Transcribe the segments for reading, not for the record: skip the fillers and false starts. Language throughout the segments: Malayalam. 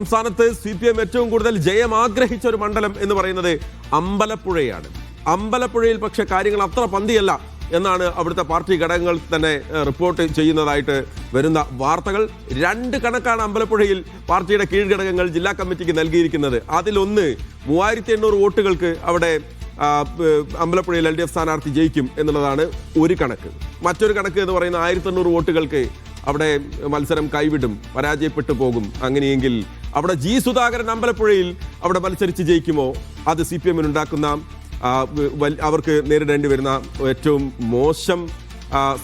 സംസ്ഥാനത്ത് CPM ഏറ്റവും കൂടുതൽ ജയം ആഗ്രഹിച്ച ഒരു മണ്ഡലം എന്ന് പറയുന്നത് അമ്പലപ്പുഴയാണ്. അമ്പലപ്പുഴയിൽ പക്ഷേ കാര്യങ്ങൾ അത്ര പന്തിയല്ല എന്നാണ് അവിടുത്തെ പാർട്ടി ഘടകങ്ങൾ തന്നെ റിപ്പോർട്ട് ചെയ്യുന്നതായിട്ട് വരുന്ന വാർത്തകൾ. 2 കണക്കാണ് അമ്പലപ്പുഴയിൽ പാർട്ടിയുടെ കീഴ്ഘടകങ്ങൾ ജില്ലാ കമ്മിറ്റിക്ക് നൽകിയിരിക്കുന്നത്. അതിലൊന്ന് 3800 വോട്ടുകൾക്ക് അവിടെ അമ്പലപ്പുഴയിൽ LDF സ്ഥാനാർത്ഥി ജയിക്കും എന്നുള്ളതാണ് ഒരു കണക്ക്. മറ്റൊരു കണക്ക് എന്ന് പറയുന്ന 1800 വോട്ടുകൾക്ക് അവിടെ മത്സരം കൈവിടും, പരാജയപ്പെട്ടു പോകും. അങ്ങനെയെങ്കിൽ അവിടെ G. സുധാകരൻ അമ്പലപ്പുഴയിൽ അവിടെ മത്സരിച്ച് ജയിക്കുമോ? അത് CPM ഉണ്ടാക്കുന്ന അവർക്ക് നേരിടേണ്ടി വരുന്ന ഏറ്റവും മോശം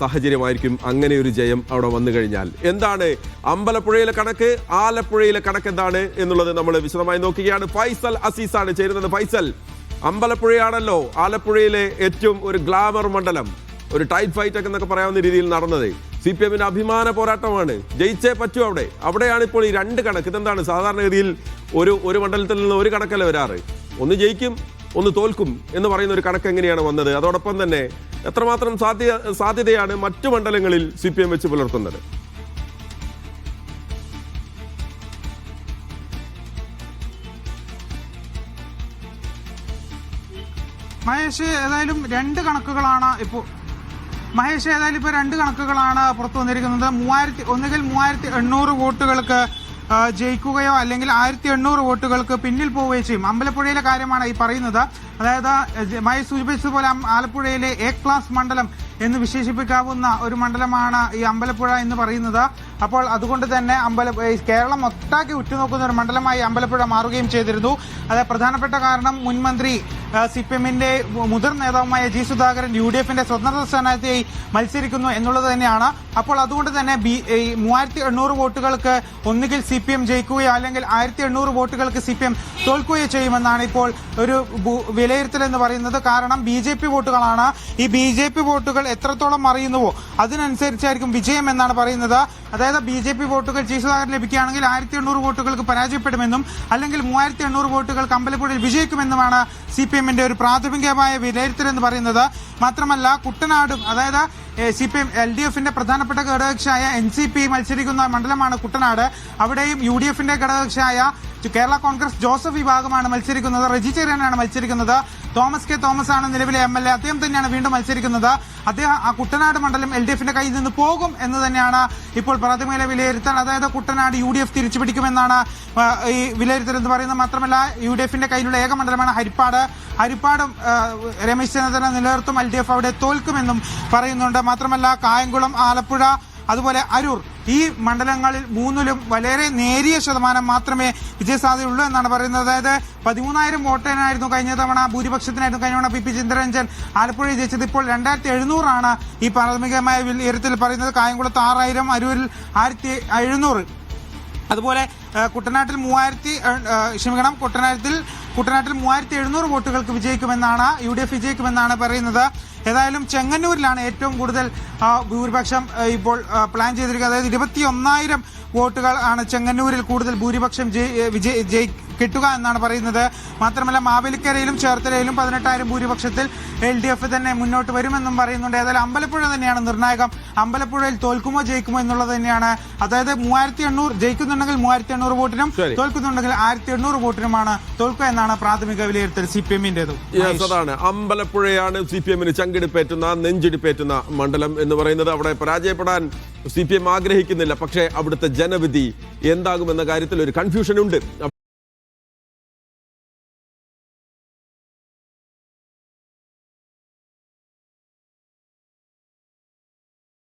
സാഹചര്യമായിരിക്കും അങ്ങനെ ഒരു ജയം അവിടെ വന്നു കഴിഞ്ഞാൽ. എന്താണ് അമ്പലപ്പുഴയിലെ കണക്ക്, ആലപ്പുഴയിലെ കണക്ക് എന്താണ് എന്നുള്ളത് നമ്മൾ വിശദമായി നോക്കുകയാണ്. ഫൈസൽ അസീസാണ് ചേരുന്നത്. ഫൈസൽ, അമ്പലപ്പുഴയാണല്ലോ ആലപ്പുഴയിലെ ഏറ്റവും ഒരു ഗ്ലാമർ മണ്ഡലം, ഒരു ടൈറ്റ് ഫൈറ്റ് ഒക്കെ എന്നൊക്കെ പറയാവുന്ന രീതിയിൽ നടന്നത്. CPMന്റെ അഭിമാന പോരാട്ടമാണ്, ജയിച്ചേ പറ്റൂ. അവിടെയാണ് ഇപ്പോൾ ഈ 2 കണക്ക്. ഇതെന്താണ് സാധാരണഗതിയിൽ ഒരു മണ്ഡലത്തിൽ നിന്ന് ഒരു കണക്കല്ലേ വരാറ്? ഒന്ന് ജയിക്കും, ഒന്ന് തോൽക്കും എന്ന് പറയുന്ന ഒരു കണക്ക് എങ്ങനെയാണ് വന്നത്? അതോടൊപ്പം തന്നെ എത്രമാത്രം സാധ്യതയാണ് മറ്റു മണ്ഡലങ്ങളിൽ CPM വെച്ച് പുലർത്തുന്നത്? മഹേഷ്, ഏതായാലും 2 കണക്കുകളാണ് ഇപ്പോൾ ഇപ്പോൾ 2 കണക്കുകളാണ് പുറത്തു വന്നിരിക്കുന്നത്. ഒന്നുകിൽ 3800 വോട്ടുകൾക്ക് ജയിക്കുകയോ അല്ലെങ്കിൽ 1800 വോട്ടുകൾക്ക് പിന്നിൽ പോവുകയോ ചെയ്യും. അമ്പലപ്പുഴയിലെ കാര്യമാണ് ഈ പറയുന്നത്. അതായത് മഹേഷ് സൂചിപ്പിച്ചതുപോലെ ആലപ്പുഴയിലെ A ക്ലാസ് മണ്ഡലം എന്ന് വിശേഷിപ്പിക്കാവുന്ന ഒരു മണ്ഡലമാണ് ഈ അമ്പലപ്പുഴ എന്ന് പറയുന്നത്. അപ്പോൾ അതുകൊണ്ട് തന്നെ കേരളം ഒട്ടാക്കി ഉറ്റുനോക്കുന്ന ഒരു മണ്ഡലമായി അമ്പലപ്പുഴ മാറുകയും ചെയ്തിരുന്നു. അത് പ്രധാനപ്പെട്ട കാരണം മുൻ മന്ത്രി CPMന്റെ മുതിർന്ന നേതാവുമായ G. സുധാകരൻ UDFന്റെ സ്വതന്ത്ര സ്ഥാനാർത്ഥിയായി മത്സരിക്കുന്നു എന്നുള്ളത് തന്നെയാണ്. അപ്പോൾ അതുകൊണ്ട് തന്നെ 3800 വോട്ടുകൾക്ക് ഒന്നുകിൽ CPM ജയിക്കുകയോ അല്ലെങ്കിൽ 1800 വോട്ടുകൾക്ക് CPM തോൽക്കുകയോ ചെയ്യുമെന്നാണ് ഇപ്പോൾ ഒരു വിലയിരുത്തൽ എന്ന് പറയുന്നത്. കാരണം BJP വോട്ടുകളാണ്. ഈ BJP വോട്ടുകൾ എത്രത്തോളം അറിയുന്നുവോ അതിനനുസരിച്ചായിരിക്കും വിജയം എന്നാണ് പറയുന്നത്. അതായത് BJP വോട്ടുകൾ G. സുധാകരൻ ലഭിക്കുകയാണെങ്കിൽ 1800 വോട്ടുകൾക്ക് പരാജയപ്പെടുമെന്നും അല്ലെങ്കിൽ 3800 വോട്ടുകൾക്ക് അമ്പലപ്പുഴയിൽ വിജയിക്കുമെന്നുമാണ് CPMന്റെ ഒരു പ്രാഥമികമായ വിലയിരുത്തൽ എന്ന് പറയുന്നത്. മാത്രമല്ല കുട്ടനാടും, അതായത് CPM LDFന്റെ പ്രധാനപ്പെട്ട ഘടകകക്ഷിയായ NCP മത്സരിക്കുന്ന മണ്ഡലമാണ് കുട്ടനാട്. അവിടെയും UDFന്റെ ഘടകകക്ഷിയായ കേരള കോൺഗ്രസ് ജോസഫ് വിഭാഗമാണ് മത്സരിക്കുന്നത്. റെജി ചെറിയാനാണ് മത്സരിക്കുന്നത്. തോമസ് കെ തോമസ് ആണ് നിലവിലെ MLA. അദ്ദേഹം തന്നെയാണ് വീണ്ടും മത്സരിക്കുന്നത്. അദ്ദേഹം ആ കുട്ടനാട് മണ്ഡലം LDFന്റെ കയ്യിൽ നിന്ന് പോകും എന്ന് തന്നെയാണ് ഇപ്പോൾ പ്രാഥമിക വിലയിരുത്തൽ. അതായത് കുട്ടനാട് UDF തിരിച്ചു പിടിക്കുമെന്നാണ് ഈ വിലയിരുത്തൽ എന്ന് പറയുന്നത്. മാത്രമല്ല UDFന്റെ കയ്യിലുള്ള ഏക മണ്ഡലമാണ് ഹരിപ്പാടും രമേശ് ചെന്നിത്തല നിലനിർത്തും. LDF അവിടെ തോൽക്കുമെന്നും പറയുന്നുണ്ട്. മാത്രമല്ല കായംകുളം, ആലപ്പുഴ, അതുപോലെ അരൂർ, ഈ മണ്ഡലങ്ങളിൽ 3ലും വളരെ നേരിയ ശതമാനം മാത്രമേ വിജയസാധ്യതയുള്ളൂ എന്നാണ് പറയുന്നത്. അതായത് 13000 വോട്ടിനായിരുന്നു കഴിഞ്ഞ തവണ, ഭൂരിപക്ഷത്തിനായിരുന്നു കഴിഞ്ഞ തവണ PP ചിന്തരഞ്ജൻ ആലപ്പുഴയിൽ ജയിച്ചത്. ഇപ്പോൾ 2700 ആണ് ഈ പ്രാഥമികമായ വിലയിരുത്തൽ പറയുന്നത്. കായംകുളത്ത് 6000, അരൂരിൽ 1700. അതുപോലെ കുട്ടനാട്ടിൽ 3700 വോട്ടുകൾക്ക് വിജയിക്കുമെന്നാണ് UDF വിജയിക്കുമെന്നാണ് പറയുന്നത്. ഏതായാലും ചെങ്ങന്നൂരിലാണ് ഏറ്റവും കൂടുതൽ ഭൂരിപക്ഷം ഇപ്പോൾ പ്ലാൻ ചെയ്തിരിക്കുന്നത്. അതായത് 21,000 വോട്ടുകൾ ആണ് ചെങ്ങന്നൂരിൽ കൂടുതൽ ഭൂരിപക്ഷം കിട്ടുക എന്നാണ് പറയുന്നത്. മാത്രമല്ല മാവേലിക്കരയിലും ചേർത്തലയിലും 18,000 ഭൂരിപക്ഷത്തിൽ LDF തന്നെ മുന്നോട്ട് വരുമെന്നും പറയുന്നുണ്ട്. ഏതായാലും അമ്പലപ്പുഴ തന്നെയാണ് നിർണായകം. അമ്പലപ്പുഴയിൽ തോൽക്കുമോ ജയിക്കുമോ എന്നുള്ളത് തന്നെയാണ്. അതായത് 3800 ജയിക്കുന്നുണ്ടെങ്കിൽ 3800 വോട്ടിനും തോൽക്കുന്നുണ്ടെങ്കിൽ 1800 വോട്ടിനുമാണ് തോൽക്കുക എന്നാണ് പ്രാഥമിക വിലയിരുത്തൽ CPMന്റേത്. അതാണ് അമ്പലപ്പുഴയാണ് CPMന് ചങ്കിടിപ്പേറ്റുന്ന, നെഞ്ചിടിപ്പേറ്റുന്ന മണ്ഡലം എന്ന് പറയുന്നത്. അവിടെ പരാജയപ്പെടാൻ CPM ആഗ്രഹിക്കുന്നില്ല. പക്ഷേ അവിടുത്തെ ജനവിധി എന്താകുമെന്ന കാര്യത്തിൽ ഒരു കൺഫ്യൂഷൻ ഉണ്ട്.